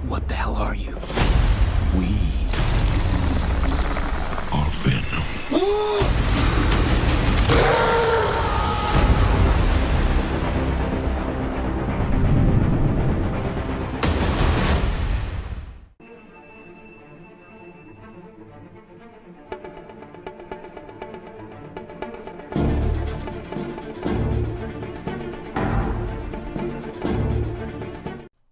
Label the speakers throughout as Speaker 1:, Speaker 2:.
Speaker 1: What the hell are you? We are Venom.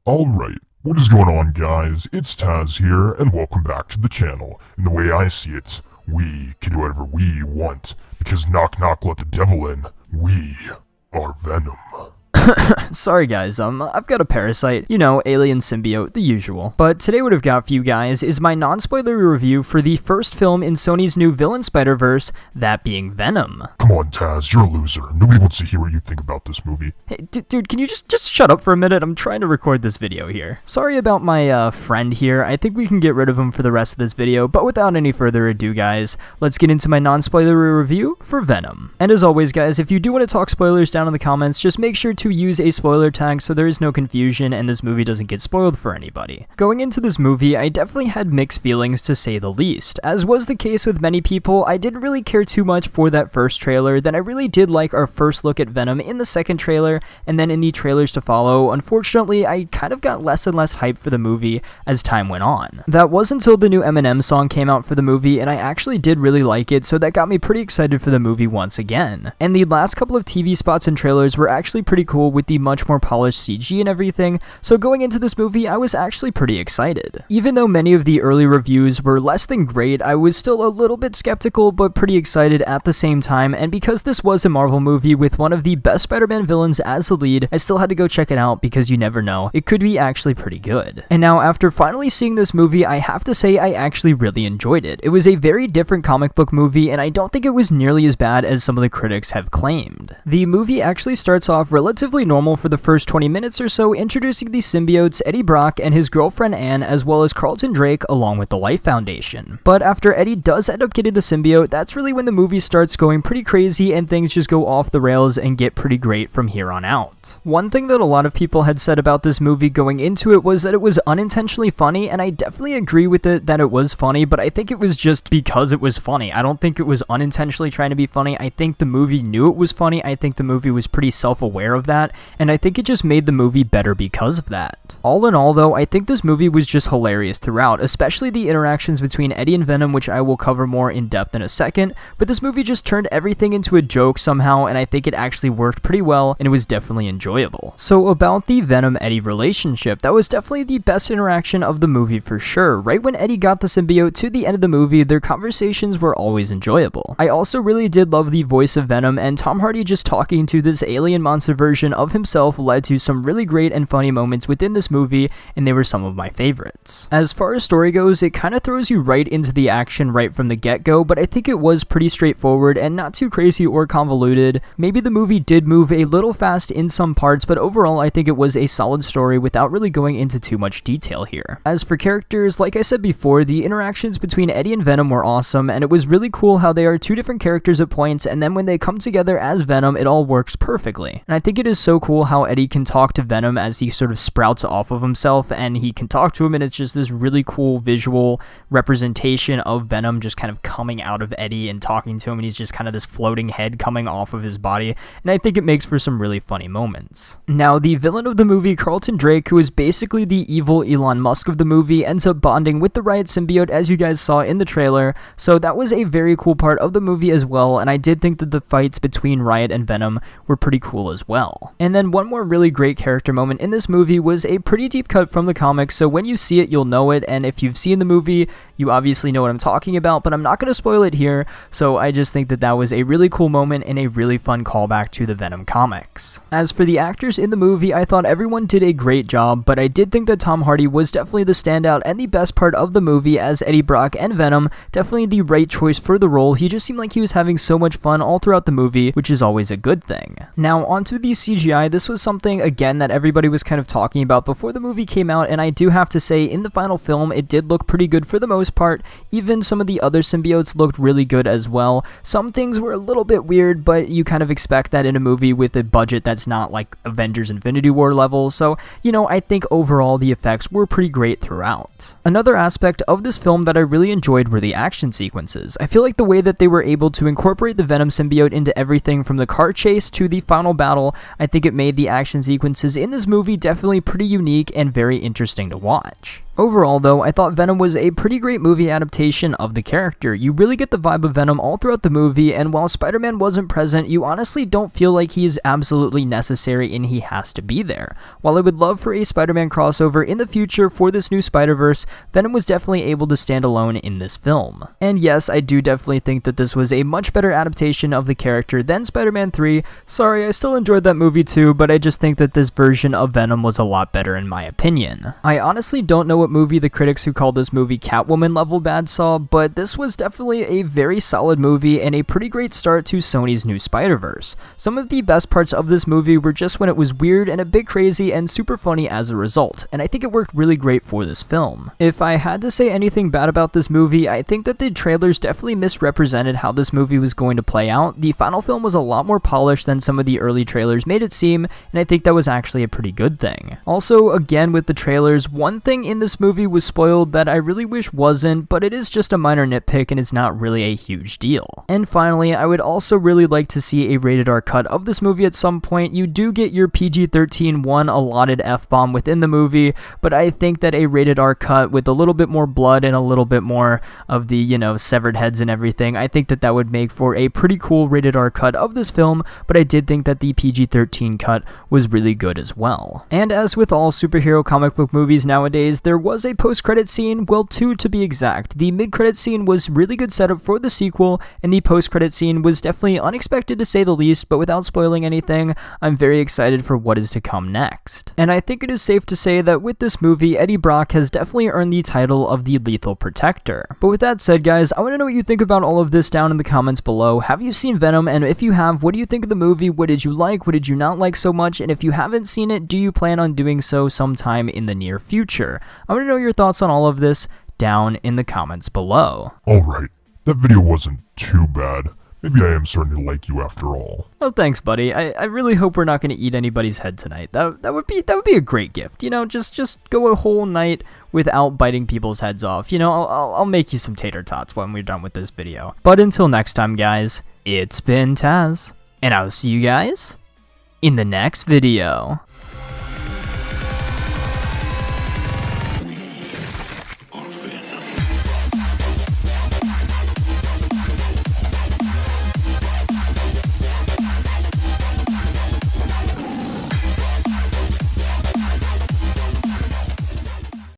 Speaker 2: Alright, what is going on guys? It's Tazz here, and welcome back to the channel. And the way I see it, we can do whatever we want, because knock knock let the devil in, we are Venom.
Speaker 3: Sorry guys, I've got a parasite, you know, alien symbiote, the usual. But today what I've got for you guys is my non-spoilery review for the first film in Sony's new villain Spider-Verse, that being Venom.
Speaker 2: Come on Tazz, you're a loser. Nobody wants to hear what you think about this movie.
Speaker 3: Hey, dude, can you just shut up for a minute? I'm trying to record this video here. Sorry about my friend here. I think we can get rid of him for the rest of this video, but without any further ado guys, let's get into my non-spoilery review for Venom. And as always guys, if you do want to talk spoilers down in the comments, just make sure to use a spoiler tag so there is no confusion and this movie doesn't get spoiled for anybody. Going into this movie, I definitely had mixed feelings to say the least. As was the case with many people, I didn't really care too much for that first trailer. Then I really did like our first look at Venom in the second trailer, and then in the trailers to follow. Unfortunately, I kind of got less and less hype for the movie as time went on. That was until the new Eminem song came out for the movie, and I actually did really like it, so that got me pretty excited for the movie once again. And the last couple of TV spots and trailers were actually pretty cool with the much more polished CG and everything, so going into this movie I was actually pretty excited. Even though many of the early reviews were less than great, I was still a little bit skeptical but pretty excited at the same time, and because this was a Marvel movie with one of the best Spider-Man villains as the lead, I still had to go check it out because you never know, it could be actually pretty good. And now after finally seeing this movie, I have to say I actually really enjoyed it. It was a very different comic book movie, and I don't think it was nearly as bad as some of the critics have claimed. The movie actually starts off relatively normal for the first 20 minutes or so, introducing the symbiotes Eddie Brock and his girlfriend Anne, as well as Carlton Drake along with the Life Foundation. But after Eddie does end up getting the symbiote, that's really when the movie starts going pretty crazy and things just go off the rails and get pretty great from here on out. One thing that a lot of people had said about this movie going into it was that it was unintentionally funny, and I definitely agree with it that it was funny, but I think it was just because it was funny. I don't think it was unintentionally trying to be funny. I think the movie knew it was funny. I think the movie was pretty self-aware of that, and I think it just made the movie better because of that. All in all though, I think this movie was just hilarious throughout, especially the interactions between Eddie and Venom, which I will cover more in depth in a second, but this movie just turned everything into a joke somehow, and I think it actually worked pretty well, and it was definitely enjoyable. So about the Venom-Eddie relationship, that was definitely the best interaction of the movie for sure. Right when Eddie got the symbiote to the end of the movie, their conversations were always enjoyable. I also really did love the voice of Venom, and Tom Hardy just talking to this alien monster version of himself led to some really great and funny moments within this movie, and they were some of my favorites. As far as story goes, it kind of throws you right into the action right from the get-go, but I think it was pretty straightforward and not too crazy or convoluted. Maybe the movie did move a little fast in some parts, but overall I think it was a solid story without really going into too much detail here. As for characters, like I said before, the interactions between Eddie and Venom were awesome, and it was really cool how they are two different characters at points, and then when they come together as Venom, it all works perfectly. And I think it is so cool how Eddie can talk to Venom as he sort of sprouts off of himself, and he can talk to him, and it's just this really cool visual representation of Venom just kind of coming out of Eddie and talking to him, and he's just kind of this floating head coming off of his body, and I think it makes for some really funny moments. Now, the villain of the movie, Carlton Drake, who is basically the evil Elon Musk of the movie, ends up bonding with the Riot symbiote, as you guys saw in the trailer, so that was a very cool part of the movie as well, and I did think that the fights between Riot and Venom were pretty cool as well. And then one more really great character moment in this movie was a pretty deep cut from the comics, so when you see it, you'll know it, and if you've seen the movie, you obviously know what I'm talking about, but I'm not going to spoil it here, so I just think that that was a really cool moment and a really fun callback to the Venom comics. As for the actors in the movie, I thought everyone did a great job, but I did think that Tom Hardy was definitely the standout and the best part of the movie as Eddie Brock and Venom, definitely the right choice for the role. He just seemed like he was having so much fun all throughout the movie, which is always a good thing. Now, onto the CGI, this was something, again, that everybody was kind of talking about before the movie came out, and I do have to say, in the final film, it did look pretty good for the most most part. Even some of the other symbiotes looked really good as well. Some things were a little bit weird, but you kind of expect that in a movie with a budget that's not like Avengers Infinity War level, so, you know, I think overall the effects were pretty great throughout. Another aspect of this film that I really enjoyed were the action sequences. I feel like the way that they were able to incorporate the Venom symbiote into everything from the car chase to the final battle, I think it made the action sequences in this movie definitely pretty unique and very interesting to watch. Overall, though, I thought Venom was a pretty great movie adaptation of the character. You really get the vibe of Venom all throughout the movie, and while Spider-Man wasn't present, you honestly don't feel like he is absolutely necessary and he has to be there. While I would love for a Spider-Man crossover in the future for this new Spider-Verse, Venom was definitely able to stand alone in this film. And yes, I do definitely think that this was a much better adaptation of the character than Spider-Man 3. Sorry, I still enjoyed that movie too, but I just think that this version of Venom was a lot better in my opinion. I honestly don't know what movie the critics who called this movie Catwoman level bad saw, but this was definitely a very solid movie and a pretty great start to Sony's new Spider-Verse. Some of the best parts of this movie were just when it was weird and a bit crazy and super funny as a result, and I think it worked really great for this film. If I had to say anything bad about this movie, I think that the trailers definitely misrepresented how this movie was going to play out. The final film was a lot more polished than some of the early trailers made it seem, and I think that was actually a pretty good thing. Also, again with the trailers, one thing in this movie was spoiled that I really wish wasn't, but it is just a minor nitpick and it's not really a huge deal. And finally, I would also really like to see a rated R cut of this movie at some point. You do get your PG-13 one allotted F-bomb within the movie, but I think that a rated R cut with a little bit more blood and a little bit more of the, you know, severed heads and everything, I think that that would make for a pretty cool rated R cut of this film, but I did think that the PG-13 cut was really good as well. And as with all superhero comic book movies nowadays, there was a post-credit scene, well, two to be exact. The mid-credit scene was really good setup for the sequel, and the post-credit scene was definitely unexpected to say the least, but without spoiling anything, I'm very excited for what is to come next. And I think it is safe to say that with this movie, Eddie Brock has definitely earned the title of the Lethal Protector. But with that said, guys, I want to know what you think about all of this down in the comments below. Have you seen Venom? And if you have, what do you think of the movie? What did you like? What did you not like so much? And if you haven't seen it, do you plan on doing so sometime in the near future? I want to know your thoughts on all of this down in the comments below.
Speaker 2: Alright, that video wasn't too bad. Maybe I am starting to like you after all.
Speaker 3: Oh, thanks, buddy. I really hope we're not going to eat anybody's head tonight. That would be a great gift. You know, just go a whole night without biting people's heads off. You know, I'll make you some tater tots when we're done with this video. But until next time, guys, it's been Tazz, and I'll see you guys in the next video.